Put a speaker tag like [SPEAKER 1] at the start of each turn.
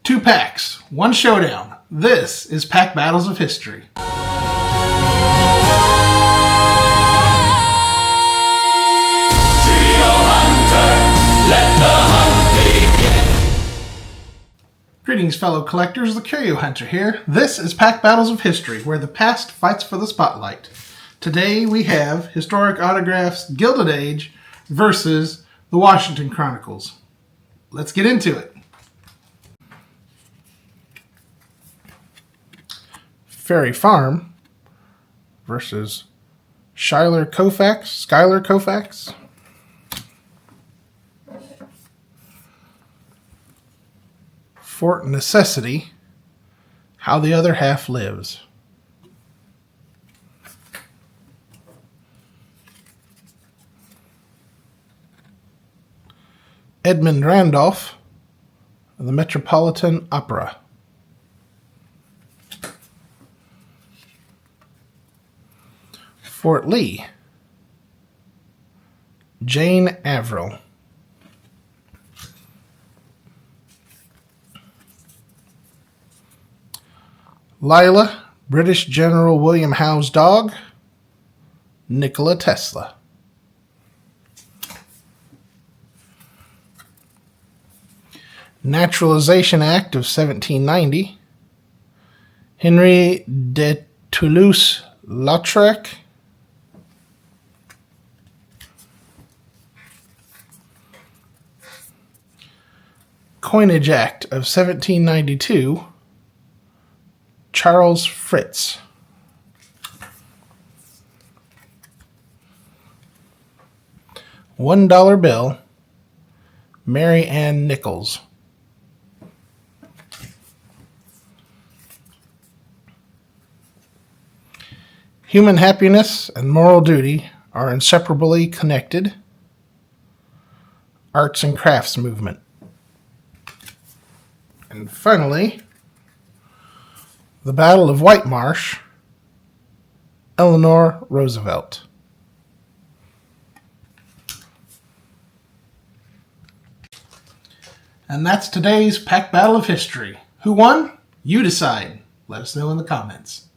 [SPEAKER 1] Two packs, one showdown. This is Pack Battles of History. Greetings, fellow collectors. The Curio Hunter here. This is Pack Battles of History, where the past fights for the spotlight. Today we have Historic Autographs Gilded Age versus the Washington Chronicles. Let's get into it. Ferry Farm versus Schuyler Koufax. Fort Necessity, How the Other Half Lives. Edmund Randolph, The Metropolitan Opera. Fort Lee, Jane Avril. Lila, British General William Howe's dog, Nikola Tesla. Naturalization Act of 1790, Henry de Toulouse-Lautrec. Coinage Act of 1792, Charles Fritz. $1 bill, Mary Ann Nichols. Human happiness and moral duty are inseparably connected. Arts and crafts movement. And finally, the Battle of White Marsh, Eleanor Roosevelt. And that's today's Pack Battle of History. Who won? You decide. Let us know in the comments.